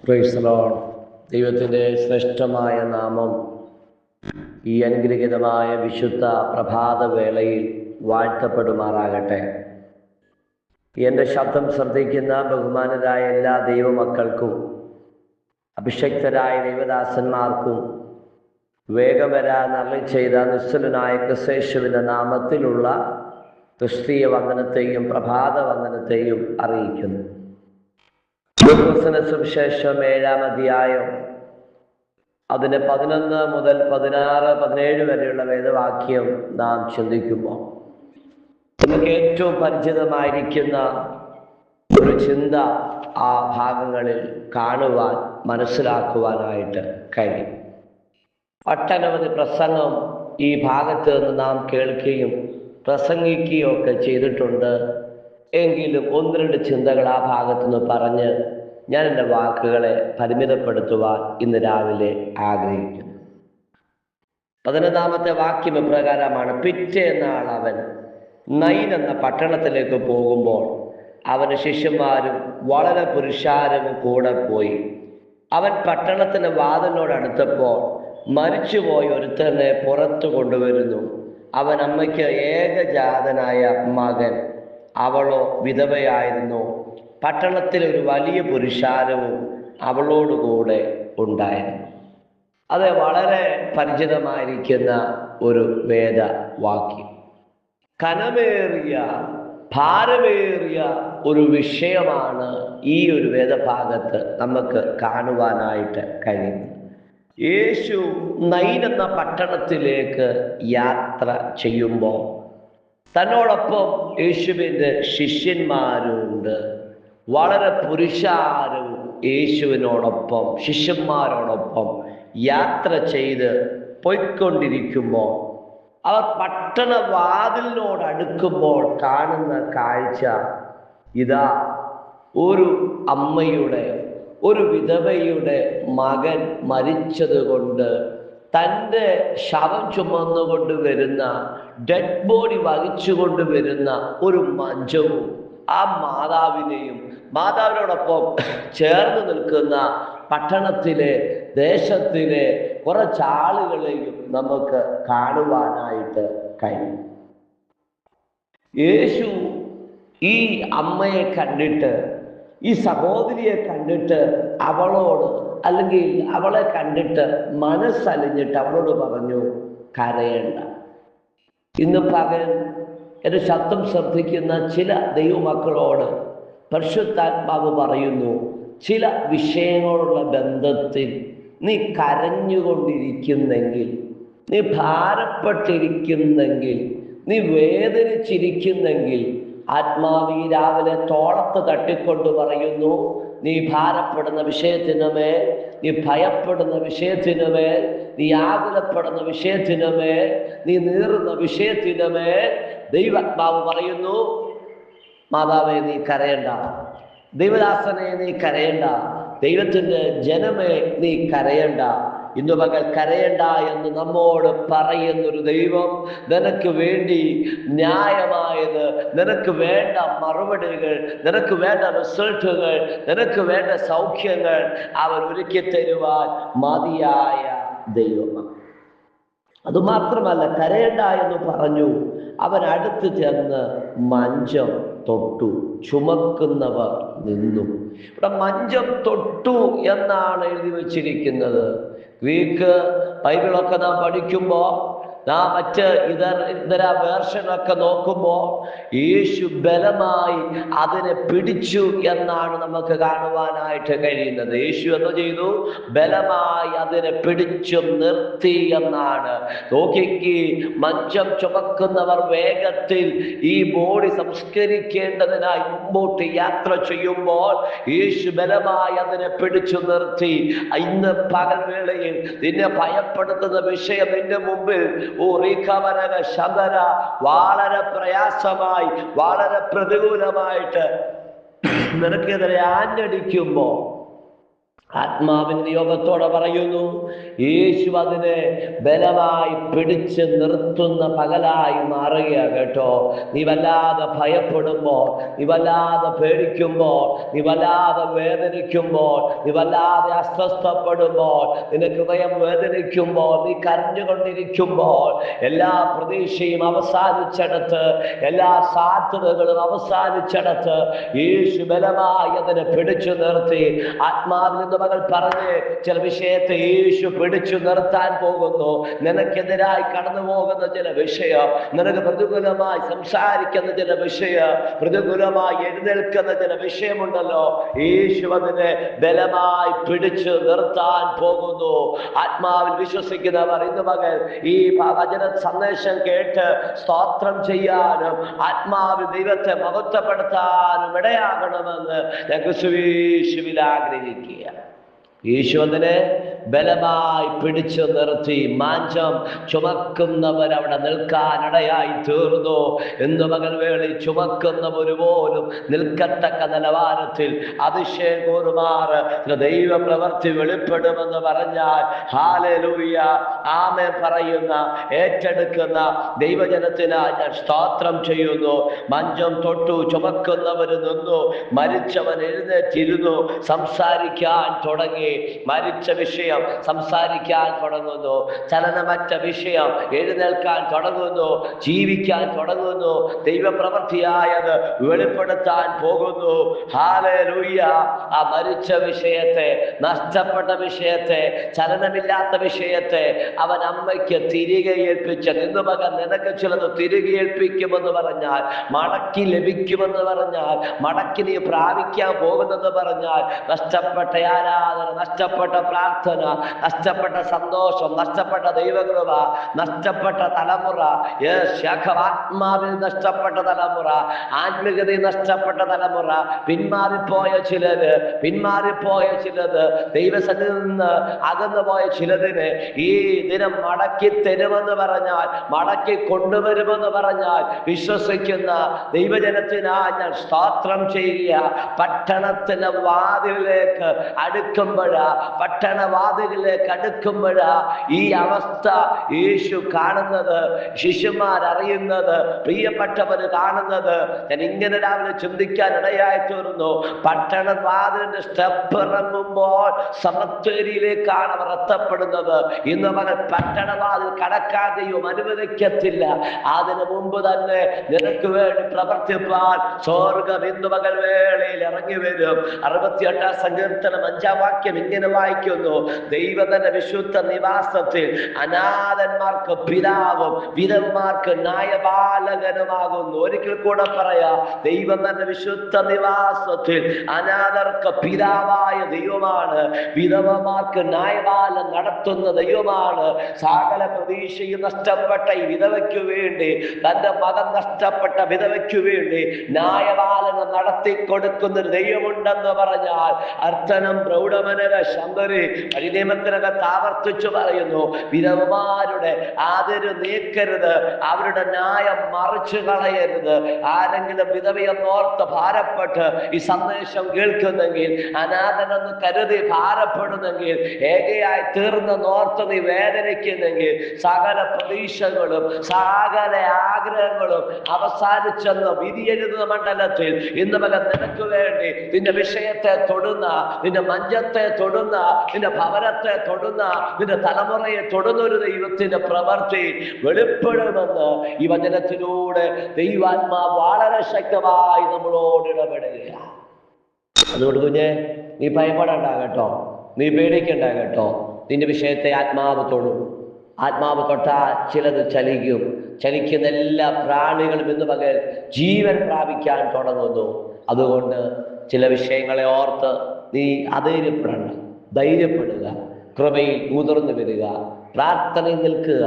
Praise the Lord. ദൈവത്തിൻ്റെ ശ്രേഷ്ഠമായ നാമം ഈ അനുഗ്രഹീതമായ വിശുദ്ധ പ്രഭാതവേളയിൽ വാഴ്ത്തപ്പെടുമാറാകട്ടെ. എൻ്റെ ശബ്ദം ശ്രദ്ധിക്കുന്ന ബഹുമാനരായ എല്ലാ ദൈവമക്കൾക്കും അഭിഷക്തരായ ദൈവദാസന്മാർക്കും വേഗം വരാൻ അരുളി ചെയ്ത നിസ്തുലനായ ക്രിസ്തയേശുവിൻ്റെ നാമത്തിലുള്ള ക്രിസ്തീയ വന്ദനത്തെയും പ്രഭാത വന്ദനത്തെയും അറിയിക്കുന്നു. സുവിശേഷം 7-ാം അധ്യായം അതിന് 11 മുതൽ 16, 17 വരെയുള്ള വേദവാക്യം നാം ചിന്തിക്കുമ്പോൾ നമുക്ക് ഏറ്റവും പരിചിതമായിരിക്കുന്ന ഒരു ചിന്ത ആ ഭാഗങ്ങളിൽ കാണുവാൻ മനസ്സിലാക്കുവാനായിട്ട് കഴിയും. ഒട്ടനവധി പ്രസംഗം ഈ ഭാഗത്ത് നിന്ന് നാം കേൾക്കുകയും പ്രസംഗിക്കുകയും ഒക്കെ ചെയ്തിട്ടുണ്ട്. എങ്കിലും 1-2 ചിന്തകൾ ആ ഭാഗത്തുനിന്ന് പറഞ്ഞ് ഞാൻ എൻ്റെ വാക്കുകളെ പരിമിതപ്പെടുത്തുവാൻ ഇന്ന് രാവിലെ ആഗ്രഹിക്കുന്നു. 11-ാമത്തെ വാക്യം ഇപ്രകാരമാണ്: പിറ്റേന്നാൾ അവൻ നൈൻ എന്ന പട്ടണത്തിലേക്ക് പോകുമ്പോൾ അവന് ശിഷ്യന്മാരും വളരെ പുരുഷാരവും കൂടെ പോയി. അവൻ പട്ടണത്തിന് വാതിലിനോടടുത്തപ്പോൾ മരിച്ചുപോയ ഒരുത്തനെ പുറത്തു കൊണ്ടുവരുന്നു. അവൻ അമ്മയ്ക്ക് ഏകജാതനായ മകൻ, അവളോ വിധവയായിരുന്നു. പട്ടണത്തിൽ ഒരു വലിയ പുരുഷാരവും അവളോടുകൂടെ ഉണ്ടായിരുന്നു. അത് വളരെ പരിചിതമായിരിക്കുന്ന ഒരു വേദവാക്യം. കനമേറിയ ഭാരമേറിയ ഒരു വിഷയമാണ് ഈ ഒരു വേദഭാഗത്ത് നമുക്ക് കാണുവാനായിട്ട് കഴിയുന്നത്. യേശു നൈൻ എന്ന പട്ടണത്തിലേക്ക് യാത്ര ചെയ്യുമ്പോൾ തന്നോടൊപ്പം യേശുവിൻ്റെ ശിഷ്യന്മാരുണ്ട്. വളരെ പുരുഷാരവും യേശുവിനോടൊപ്പം ശിഷ്യന്മാരോടൊപ്പം യാത്ര ചെയ്ത് പോയിക്കൊണ്ടിരിക്കുമ്പോൾ അവർ പട്ടണവാതിലിനോടടുക്കുമ്പോൾ കാണുന്ന കാഴ്ച ഇതാ, ഒരു അമ്മയുടെ, ഒരു വിധവയുടെ മകൻ മരിച്ചതുകൊണ്ട് തൻ്റെ ശവം ചുമന്നുകൊണ്ട് വരുന്ന, ഡെഡ് ബോഡി വഹിച്ചുകൊണ്ട് വരുന്ന ഒരു മഞ്ചവും ആ മാതാവിനെയും മാതാവിനോടൊപ്പം ചേർന്ന് നിൽക്കുന്ന പട്ടണത്തിലെ ദേശത്തിലെ കുറച്ചാളുകളെയും നമുക്ക് കാണുവാനായിട്ട് കഴിയും. യേശു ഈ അമ്മയെ കണ്ടിട്ട്, ഈ സഹോദരിയെ കണ്ടിട്ട് അവളോട്, അല്ലെങ്കിൽ അവളെ കണ്ടിട്ട് മനസ്സലിഞ്ഞിട്ട് അവളോട് പറഞ്ഞു, കരയണ്ട. ഇന്ന് പകൽ എൻ്റെ ശബ്ദം ശ്രദ്ധിക്കുന്ന ചില ദൈവമക്കളോട് പരിശുദ്ധാത്മാവ് പറയുന്നു, ചില വിഷയങ്ങളുള്ള ബന്ധത്തിൽ നീ കരഞ്ഞുകൊണ്ടിരിക്കുന്നെങ്കിൽ, നീ ഭാരപ്പെട്ടിരിക്കുന്നെങ്കിൽ, നീ വേദനിച്ചിരിക്കുന്നെങ്കിൽ, ആത്മാവീ രാവിലെ തോളത്ത് തട്ടിക്കൊണ്ട് പറയുന്നു, നീ ഭാരപ്പെടുന്ന വിഷയത്തിനുമേൽ, നീ ഭയപ്പെടുന്ന വിഷയത്തിനുമേൽ, നീ ആകുലപ്പെടുന്ന വിഷയത്തിനുമേൽ, നീ നീറുന്ന വിഷയത്തിനുമേൽ ദൈവാത്മാവ് പറയുന്നു, മാതാവേ നീ കരയണ്ട, ദൈവദാസനെ നീ കരയണ്ട, ദൈവത്തിൻ്റെ ജനമേ നീ കരയണ്ട. ഇന്നു പകൽ കരയണ്ട എന്ന് നമ്മോട് പറയുന്നൊരു ദൈവം, നിനക്ക് വേണ്ടി ന്യായമായത്, നിനക്ക് വേണ്ട മറുപടികൾ, നിനക്ക് വേണ്ട റിസൾട്ടുകൾ, നിനക്ക് വേണ്ട സൗഖ്യങ്ങൾ അവൻ ഒരുക്കി തരുവാൻ മതിയായ ദൈവമാണ്. അതുമാത്രമല്ല, കരയണ്ട എന്ന് പറഞ്ഞു അവൻ അടുത്ത് ചെന്ന് മഞ്ചം തൊട്ടു, ചുമക്കുന്നവർ നിന്നു. ഇവിടെ മഞ്ചം തൊട്ടു എന്നാണ് എഴുതി വച്ചിരിക്കുന്നത്. ഗ്രീക്ക് ബൈബിളൊക്കെ നാം പഠിക്കുമ്പോൾ, നാം മറ്റ് ഇതര വേർഷനൊക്കെ നോക്കുമ്പോൾ യേശു ബലമായി അതിനെ പിടിച്ചു എന്നാണ് നമുക്ക് കാണുവാനായിട്ട് കഴിയുന്നത്. യേശു എന്ന് ചെയ്തു? ബലമായി അതിനെ പിടിച്ചു നിർത്തി എന്നാണ്. നോക്കിക്ക്, മഞ്ചം ചുമക്കുന്നവർ വേഗത്തിൽ ഈ ബോഡി സംസ്കരിക്കേണ്ടതിനായി മുമ്പോട്ട് യാത്ര ചെയ്യുമ്പോൾ യേശു ബലമായി അതിനെ പിടിച്ചു നിർത്തി. ഇന്ന് പകൽവേളയിൽ നിന്നെ ഭയപ്പെടുത്തുന്ന വിഷയം നിന്റെ മുമ്പിൽ വളരെ പ്രയാസമായി, വളരെ പ്രതികൂലമായിട്ട് നിനക്കെതിരെ ആഞ്ഞടിക്കുമ്പോൾ ആത്മാവിന്റെ നിയോഗത്തോടെ പറയുന്നു, യേശു അതിനെ ബലമായി പിടിച്ച് നിർത്തുന്ന പകലായി മാറുകയാ കേട്ടോ. നീ വല്ലാതെ ഭയപ്പെടുമ്പോൾ, നീ വല്ലാതെ പേടിക്കുമ്പോൾ, നീ വല്ലാതെ വേദനിക്കുമ്പോൾ, നീ വല്ലാതെ അസ്വസ്ഥപ്പെടുമ്പോൾ, നിന്റെ ഹൃദയം വേദനിക്കുമ്പോൾ, നീ കരഞ്ഞുകൊണ്ടിരിക്കുമ്പോൾ, എല്ലാ പ്രതീക്ഷയും അവസാനിച്ചിടത്ത്, എല്ലാ സാധ്യതകളും അവസാനിച്ചിടത്ത് യേശു ബലമായി അതിനെ പിടിച്ചു നിർത്തി. ആത്മാവിൽ മകൾ പറഞ്ഞ് ചില വിഷയത്തെ യേശു പിടിച്ചു നിർത്താൻ പോകുന്നു. നിനക്കെതിരായി കടന്നു പോകുന്ന ചില വിഷയം, നിനക്ക് പ്രതികൂലമായി സംസാരിക്കുന്ന ചില വിഷയം, പ്രതികൂലമായി എഴുന്നേൽക്കുന്ന ചില വിഷയമുണ്ടല്ലോ, യേശു അതിനെ ബലമായി പിടിച്ചു നിർത്താൻ പോകുന്നു. ആത്മാവിൽ വിശ്വസിക്കുന്നവർ ഇന്ന് മകൾ ഈ വചന സന്ദേശം കേട്ട് സ്തോത്രം ചെയ്യാനും ആത്മാവിൽ ദൈവത്തെ മഹത്വപ്പെടുത്താനും ഇടയാകണമെന്ന് ഞാൻ ക്രിസ്തുയേശുവിൽ ആഗ്രഹിക്കുക. യേശു അതിനെ ബലമായി പിടിച്ചു നിർത്തി. മാഞ്ചം ചുമക്കുന്നവരവിടെ നിൽക്കാനിടയായി തീർന്നു. എന്ന് പകൽ വേളി ചുമക്കുന്നവര് പോലും നിൽക്കത്തക്ക നിലവാരത്തിൽ അതിശയം കൂറുമാറ് ദൈവ പ്രവൃത്തി വെളിപ്പെടുമെന്ന് പറഞ്ഞാൽ ഹല്ലേലൂയ ആമേൻ പറയുന്ന ഏറ്റെടുക്കുന്ന ദൈവജനത്തിനായി ഞാൻ സ്തോത്രം ചെയ്യുന്നു. മഞ്ചം തൊട്ടു, ചുമക്കുന്നവര് നിന്നു, മരിച്ചവൻ എഴുന്നേറ്റിരുന്നു, സംസാരിക്കാൻ തുടങ്ങി. മരിച്ച വിഷയം സംസാരിക്കാൻ തുടങ്ങുന്നു, ചലനമറ്റ വിഷയം എഴുന്നേൽക്കാൻ തുടങ്ങുന്നു, ജീവിക്കാൻ തുടങ്ങുന്നു, ദൈവപ്രവൃത്തിയായത് വെളിപ്പെടുത്താൻ പോകുന്നു. ഹല്ലേലൂയ. ആ മരിച്ച വിഷയത്തെ, നഷ്ടപ്പെട്ട വിഷയത്തെ, ചലനമില്ലാത്ത വിഷയത്തെ അവൻ അമ്മയ്ക്ക് തിരികെ ഏൽപ്പിച്ച. ഇന്ന് മകൻ നിനക്ക് ചിലത് തിരികെ ഏൽപ്പിക്കുമെന്ന് പറഞ്ഞാൽ, മടക്കി ലഭിക്കുമെന്ന് പറഞ്ഞാൽ, മടക്കി നീ പ്രാപിക്കാൻ പോകുന്നെന്ന് പറഞ്ഞാൽ, നഷ്ടപ്പെട്ട ആരാധന, നഷ്ടപ്പെട്ട പ്രാർത്ഥന, നഷ്ടപ്പെട്ട സന്തോഷം, നഷ്ടപ്പെട്ട ദൈവകൃപ, നഷ്ടപ്പെട്ട തലമുറ, ആത്മാവിൽ നഷ്ടപ്പെട്ട തലമുറ, ആത്മീയതയിൽ നഷ്ടപ്പെട്ട തലമുറ, പിന്മാറിപ്പോയ ചിലത്, ദൈവസന്നിധിയിൽ നിന്ന് അകന്നു പോയ ചിലതിനെ ഈ ദിനം മടക്കി തരുമെന്ന് പറഞ്ഞാൽ, മടക്കി കൊണ്ടുവരുമെന്ന് പറഞ്ഞാൽ വിശ്വസിക്കുന്ന ദൈവജനത്തിനായി ഞാൻ സ്തോത്രം ചെയ്യുക. പട്ടണത്തിലെ വാതിലിലേക്ക് അടുക്കുമ്പോഴാ, പട്ടണവാതിലിലേക്ക് അടുക്കുമ്പോഴാ ഈ അവസ്ഥ യേശു കാണുന്നത്, ശിശുമാരറിയുന്നത്, പ്രിയപ്പെട്ടവര് കാണുന്നത്. ഞാൻ ഇങ്ങനെ രാവിലെ ചിന്തിക്കാൻ ഇടയായി തീർന്നു. പട്ടണവാതിലിന്റെ സ്റ്റെപ്പ് ഇറങ്ങുമ്പോൾ സമത്വരിയിലേക്കാണ് അവർ എത്തപ്പെടുന്നത്. ഇന്ന് മകൾ പട്ടണവാതിൽ കടക്കാതെയും അനുവദിക്കത്തില്ല. അതിനു മുമ്പ് തന്നെ നിനക്ക് വേണ്ടി പ്രവർത്തിപ്പാൻ സ്വർഗം ഇന്ന് മകൾ വേളയിൽ ഇറങ്ങി വരും. 68 സങ്കീർത്തനം 5-ാം വാക്യം ഇങ്ങനെ വായിക്കുന്നു, ദൈവം തന്റെ വിശുദ്ധ നിവാസത്തിൽ അനാഥന്മാർക്ക് പിതാവും വിധവന്മാർക്ക് ന്യായപാലകനുമാകുന്നു. ഒരിക്കൽ കൂടെ പറയാ, ദൈവം തന്റെ വിശുദ്ധ നിവാസത്തിൽ അനാഥർക്ക് പിതാവായ ദൈവമാണ്, വിധവന്മാർക്ക് ന്യായപാലനം നടത്തുന്ന ദൈവമാണ്. സകല പ്രതീക്ഷയും നഷ്ടപ്പെട്ട ഈ വിധവയ്ക്കു വേണ്ടി, തന്റെ മകൻ നഷ്ടപ്പെട്ട വിധവയ്ക്കു വേണ്ടി ന്യായപാലനം നടത്തി കൊടുക്കുന്ന ഒരു ദൈവമുണ്ടെന്ന് പറഞ്ഞാൽ അർത്ഥനം പ്രൗഢമനക ശമ്പരി പരിനിയമത്തിനകത്ത് ആവർത്തിച്ചു പറയുന്നു, വിധവമാരുടെ ആദര് നീക്കരുത്, അവരുടെ ന്യായം മറിച്ചു കളയരുത്. ആരെങ്കിലും വിധവയെന്നോർത്ത് ഭാരപ്പെട്ട് ഈ സന്ദേശം കേൾക്കുന്നെങ്കിൽ, അനാഥനെന്ന് കരുതി ഭാരപ്പെടുന്നെങ്കിൽ, ഏകയായി തീർന്നെന്നോർത്ത് നീ വേദനിക്കുന്നെങ്കിൽ, സകല പ്രതീക്ഷകളും സകല ആഗ്രഹങ്ങളും അവസാനിച്ചെന്ന് വിധിയെഴുതുന്ന മണ്ഡലത്തിൽ ഇന്ന് മകൻ നിനക്ക് വേണ്ടി നിന്റെ വിഷയത്തെ തൊടുന്ന, നിന്റെ മഞ്ചത്തെ തൊടുന്ന, നിന്റെ ഭവനത്തെ തൊടുന്ന, നിന്റെ തലമുറയെ തൊടുന്ന ഒരു ദൈവത്തിന്റെ പ്രവൃത്തി വെളിപ്പെടുമെന്ന് ഈ വചനത്തിലൂടെ ദൈവാത്മാ വളരെ ശക്തമായി നമ്മളോട് ഇടപെടുകയാണ്. അതുകൊണ്ട് കുഞ്ഞെ, നീ ഭയപ്പെടേണ്ട കേട്ടോ, നീ പേടിക്കണ്ട കേട്ടോ. നിന്റെ വിഷയത്തെ ആത്മാവ് തൊടും. ആത്മാവ് തൊട്ടാൽ ചിലത് ചലിക്കും. ചലിക്കുന്ന എല്ലാ പ്രാണികളും ഇന്ന് പകൽ ജീവൻ പ്രാപിക്കാൻ തുടങ്ങുന്നു. അതുകൊണ്ട് ചില വിഷയങ്ങളെ ഓർത്ത് നീ അധൈര്യപ്പെടണ്ട, ധൈര്യപ്പെടുക, കൃപയിൽ മുതിർന്നു വരിക, പ്രാർത്ഥനയിൽ നിൽക്കുക,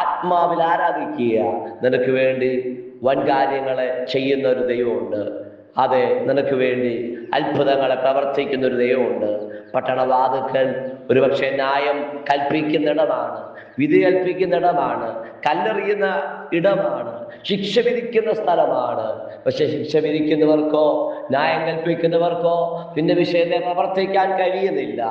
ആത്മാവിൽ ആരാധിക്കുക. നിനക്ക് വേണ്ടി വൻ കാര്യങ്ങളെ ചെയ്യുന്ന ഒരു ദൈവമുണ്ട്. അതെ, നിനക്ക് വേണ്ടി അത്ഭുതങ്ങളെ പ്രവർത്തിക്കുന്ന ഒരു ദൈവമുണ്ട്. പട്ടണവാതുക്കൽ ഒരുപക്ഷെ ന്യായം കൽപ്പിക്കുന്നിടമാണ്, വിധി കൽപ്പിക്കുന്നിടമാണ്, കല്ലെറിയുന്ന ഇടമാണ്, ശിക്ഷ വിധിക്കുന്ന സ്ഥലമാണ്. പക്ഷെ ശിക്ഷ വിധിക്കുന്നവർക്കോ ന്യായം കൽപ്പിക്കുന്നവർക്കോ പിന്നെ വിഷയത്തെ പ്രവർത്തിക്കാൻ കഴിയുന്നില്ല.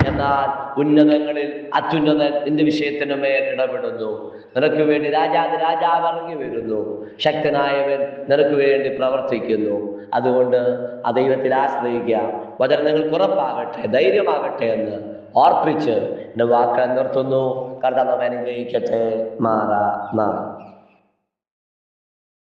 എന്നാൽ ഉന്നതങ്ങളിൽ അത്യുന്നതൻ നിന്റെ വിഷയത്തിന് മേൽ ഇടപെടുന്നു. നിനക്ക് വേണ്ടി രാജാവ് ഇറങ്ങി വരുന്നു. ശക്തനായവൻ നിനക്ക് വേണ്ടി പ്രവർത്തിക്കുന്നു. അതുകൊണ്ട് ആ ദൈവത്തിൽ ആശ്രയിക്കുക. വചനം നിങ്ങൾക്ക് ഉറപ്പാകട്ടെ, ധൈര്യമാകട്ടെ എന്ന് ഓർപ്പിച്ച് എൻ്റെ വാക്ക് നിർത്തുന്നു. കർത്താവ് അനുഗ്രഹിക്കട്ടെ. മാറാ.